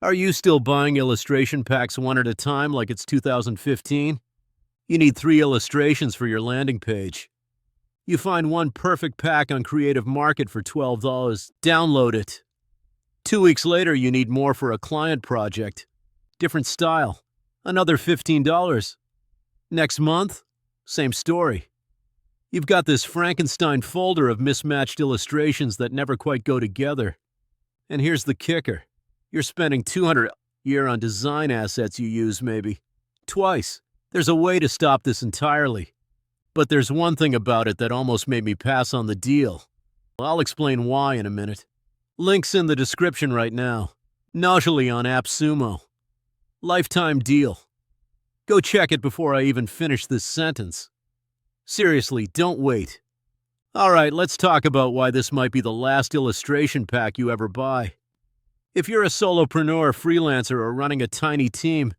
Are you still buying illustration packs one at a time like it's 2015? You need 3 illustrations for your landing page. You find one perfect pack on Creative Market for $12. Download it. 2 weeks later, you need more for a client project. Different style. Another $15. Next month, same story. You've got this Frankenstein folder of mismatched illustrations that never quite go together. And here's the kicker. You're spending $200 a year on design assets you use maybe. Twice. There's a way to stop this entirely. But there's one thing about it that almost made me pass on the deal. I'll explain why in a minute. Links in the description right now. Notioly on AppSumo. Lifetime deal. Go check it before I even finish this sentence. Seriously, don't wait. Alright, let's talk about why this might be the last illustration pack you ever buy. If you're a solopreneur, freelancer, or running a tiny team,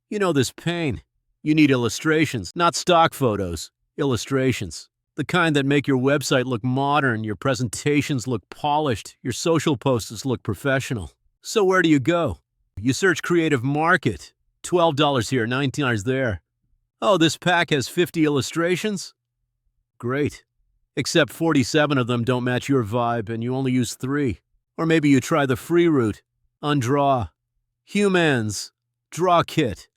you know this pain. You need illustrations, not stock photos. Illustrations. The kind that make your website look modern, your presentations look polished, your social posts look professional. So where do you go? You search Creative Market. $12 here, $19 there. Oh, this pack has 50 illustrations? Great. Except 47 of them don't match your vibe and you only use 3. Or maybe you try the free route. Undraw. Humans. Draw Kit.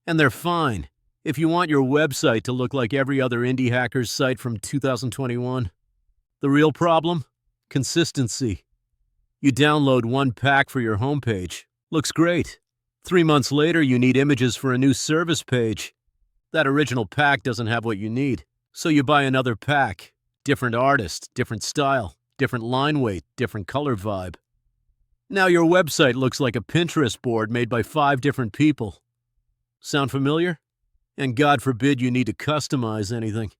And they're fine. If you want your website to look like every other indie hacker's site from 2021. The real problem? Consistency. You download one pack for your homepage. Looks great. 3 months later, you need images for a new service page. That original pack doesn't have what you need. So you buy another pack. Different artist, different style, different line weight, different color vibe. Now your website looks like a Pinterest board made by 5 different people. Sound familiar? And God forbid you need to customize anything.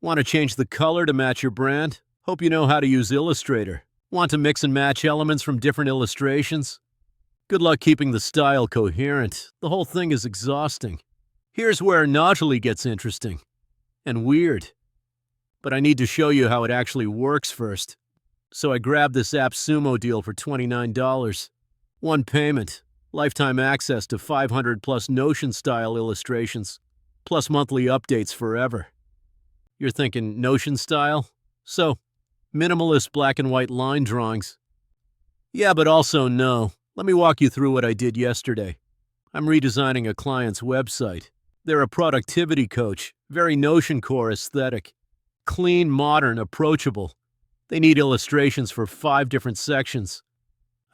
Want to change the color to match your brand? Hope you know how to use Illustrator. Want to mix and match elements from different illustrations? Good luck keeping the style coherent. The whole thing is exhausting. Here's where Notioly gets interesting. And weird. But I need to show you how it actually works first. So I grabbed this AppSumo deal for $29. One payment. Lifetime access to 500 plus Notion-style illustrations. Plus monthly updates forever. You're thinking Notion style? So, minimalist black and white line drawings. Yeah, but also no. Let me walk you through what I did yesterday. I'm redesigning a client's website. They're a productivity coach, very Notion core aesthetic. Clean, modern, approachable. They need illustrations for 5 different sections.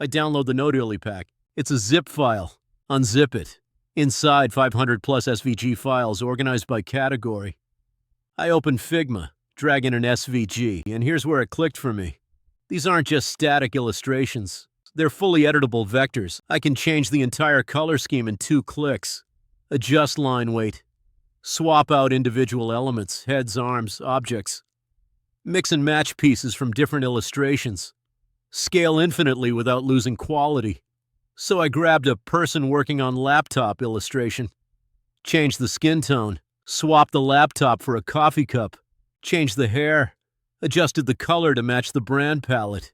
I download the Notioly pack. It's a zip file. Unzip it. Inside, 500 plus SVG files organized by category. I open Figma, drag in an SVG, and here's where it clicked for me. These aren't just static illustrations. They're fully editable vectors. I can change the entire color scheme in 2 clicks. Adjust line weight. Swap out individual elements, heads, arms, objects. Mix and match pieces from different illustrations. Scale infinitely without losing quality. So I grabbed a person working on laptop illustration. Changed the skin tone. Swapped the laptop for a coffee cup. Changed the hair. Adjusted the color to match the brand palette.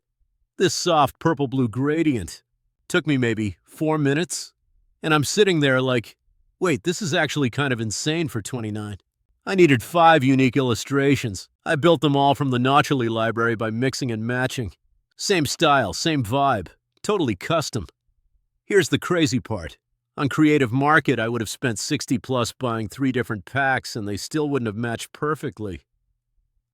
This soft purple-blue gradient. Took me maybe 4 minutes. And I'm sitting there like, wait, this is actually kind of insane for $29. I needed 5 unique illustrations. I built them all from the Notioly library by mixing and matching. Same style, same vibe. Totally custom. Here's the crazy part. On Creative Market, I would have spent $60 plus buying 3 different packs and they still wouldn't have matched perfectly.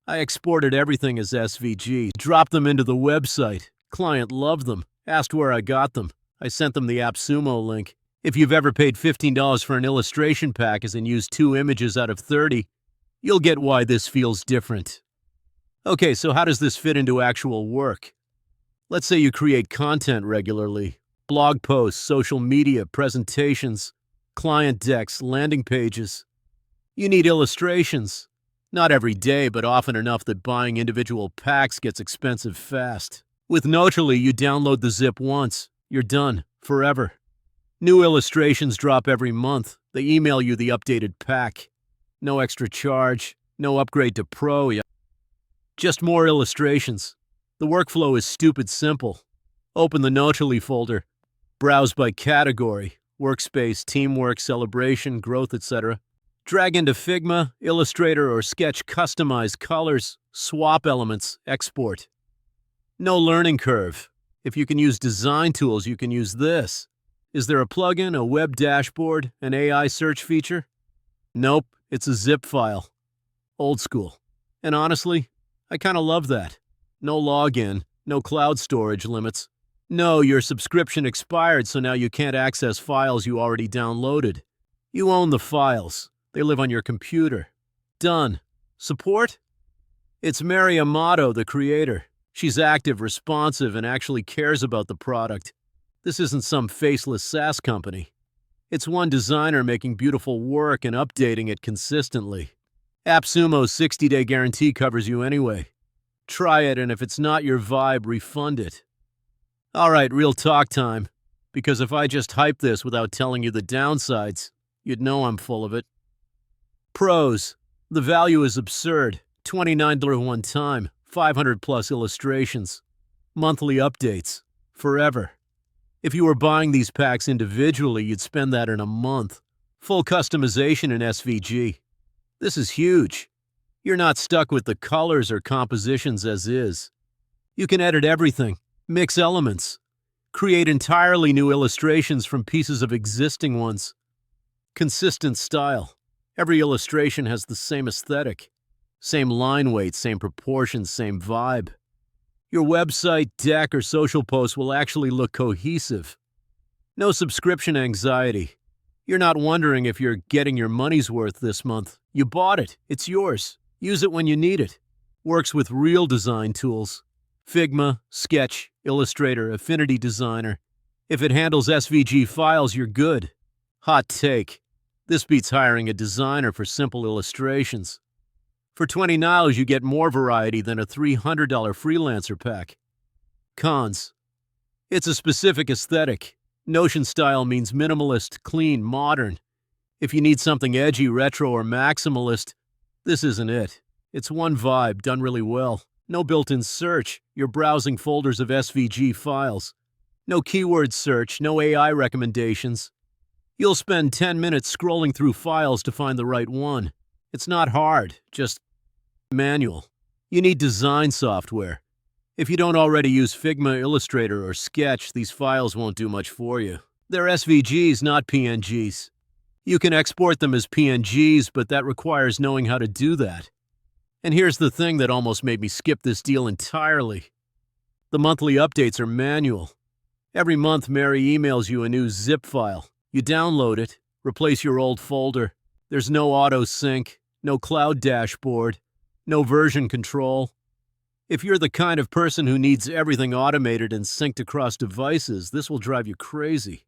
I exported everything as SVG, dropped them into the website. Client loved them, asked where I got them. I sent them the AppSumo link. If you've ever paid $15 for an illustration package and used 2 images out of 30, you'll get why this feels different. Okay, so how does this fit into actual work? Let's say you create content regularly. Blog posts, social media, presentations, client decks, landing pages. You need illustrations. Not every day, but often enough that buying individual packs gets expensive fast. With Notioly, you download the zip once. You're done. Forever. New illustrations drop every month. They email you the updated pack. No extra charge. No upgrade to Pro. Just more illustrations. The workflow is stupid simple. Open the Notioly folder. Browse by category, workspace, teamwork, celebration, growth, etc. Drag into Figma, Illustrator, or Sketch, customize colors, swap elements, export. No learning curve. If you can use design tools, you can use this. Is there a plugin, a web dashboard, an AI search feature? Nope, it's a zip file. Old school. And honestly, I kind of love that. No login, no cloud storage limits. No, your subscription expired, so now you can't access files you already downloaded. You own the files. They live on your computer. Done. Support? It's Mary Amato, the creator. She's active, responsive, and actually cares about the product. This isn't some faceless SaaS company. It's one designer making beautiful work and updating it consistently. AppSumo's 60-day guarantee covers you anyway. Try it, and if it's not your vibe, refund it. All right, real talk time. Because if I just hype this without telling you the downsides, you'd know I'm full of it. Pros. The value is absurd. $29 one time, 500 plus illustrations. Monthly updates. Forever. If you were buying these packs individually, you'd spend that in a month. Full customization in SVG. This is huge. You're not stuck with the colors or compositions as is. You can edit everything, mix elements, create entirely new illustrations from pieces of existing ones. Consistent style. Every illustration has the same aesthetic. Same line weight, same proportions, same vibe. Your website, deck, or social post will actually look cohesive. No subscription anxiety. You're not wondering if you're getting your money's worth this month. You bought it. It's yours. Use it when you need it. Works with real design tools. Figma, Sketch, Illustrator, Affinity Designer. If it handles SVG files, you're good. Hot take. This beats hiring a designer for simple illustrations. For $20, you get more variety than a $300 freelancer pack. Cons. It's a specific aesthetic. Notion style means minimalist, clean, modern. If you need something edgy, retro, or maximalist, this isn't it. It's one vibe, done really well. No built-in search. You're browsing folders of SVG files. No keyword search, no AI recommendations. You'll spend 10 minutes scrolling through files to find the right one. It's not hard, just manual. You need design software. If you don't already use Figma, Illustrator, or Sketch, these files won't do much for you. They're SVGs, not PNGs. You can export them as PNGs, but that requires knowing how to do that. And here's the thing that almost made me skip this deal entirely. The monthly updates are manual. Every month, Mary emails you a new zip file. You download it, replace your old folder. There's no auto-sync, no cloud dashboard, no version control. If you're the kind of person who needs everything automated and synced across devices, this will drive you crazy.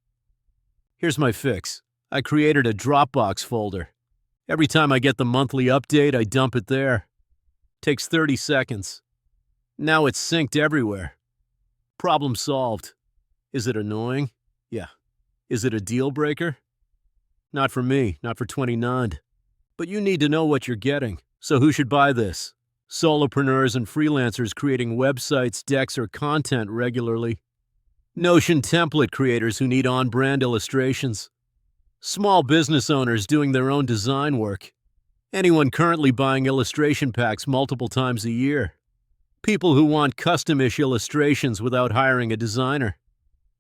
Here's my fix. I created a Dropbox folder. Every time I get the monthly update, I dump it there. Takes 30 seconds. Now it's synced everywhere. Problem solved. Is it annoying? Yeah. Is it a deal breaker? Not for me, not for 29. But you need to know what you're getting. So who should buy this? Solopreneurs and freelancers creating websites, decks, or content regularly. Notion template creators who need on-brand illustrations. Small business owners doing their own design work. Anyone currently buying illustration packs multiple times a year. People who want custom-ish illustrations without hiring a designer.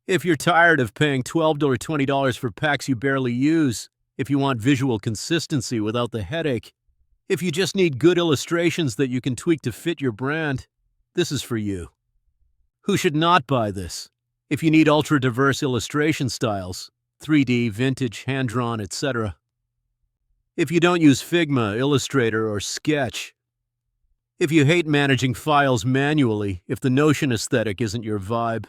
If you're tired of paying $12 or $20 for packs you barely use, if you want visual consistency without the headache, if you just need good illustrations that you can tweak to fit your brand, this is for you. Who should not buy this? If you need ultra-diverse illustration styles, 3D, vintage, hand-drawn, etc. If you don't use Figma, Illustrator, or Sketch. If you hate managing files manually, if the Notion aesthetic isn't your vibe.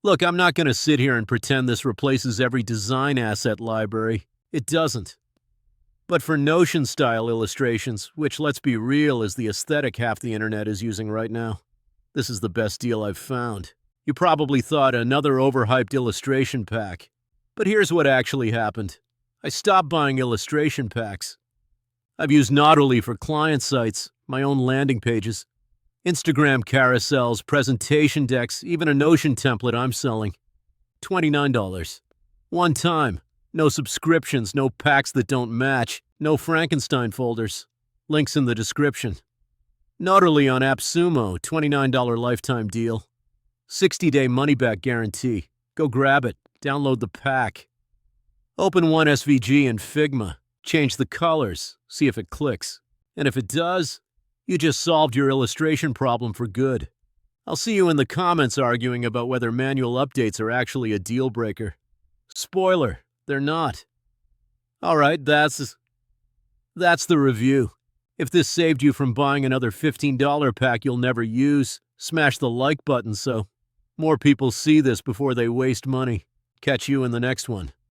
Look, I'm not going to sit here and pretend this replaces every design asset library. It doesn't. But for Notion-style illustrations, which, let's be real, is the aesthetic half the internet is using right now, this is the best deal I've found. You probably thought another overhyped illustration pack. But here's what actually happened. I stopped buying illustration packs. I've used Notioly for client sites, my own landing pages, Instagram carousels, presentation decks, even a Notion template I'm selling. $29. One time. No subscriptions, no packs that don't match, no Frankenstein folders. Links in the description. Notioly on AppSumo, $29 lifetime deal. 60-day money-back guarantee. Go grab it. Download the pack. Open one SVG in Figma. Change the colors. See if it clicks. And if it does, you just solved your illustration problem for good. I'll see you in the comments arguing about whether manual updates are actually a deal breaker. Spoiler, they're not. Alright, that's the review. If this saved you from buying another $15 pack you'll never use, smash the like button so more people see this before they waste money. Catch you in the next one.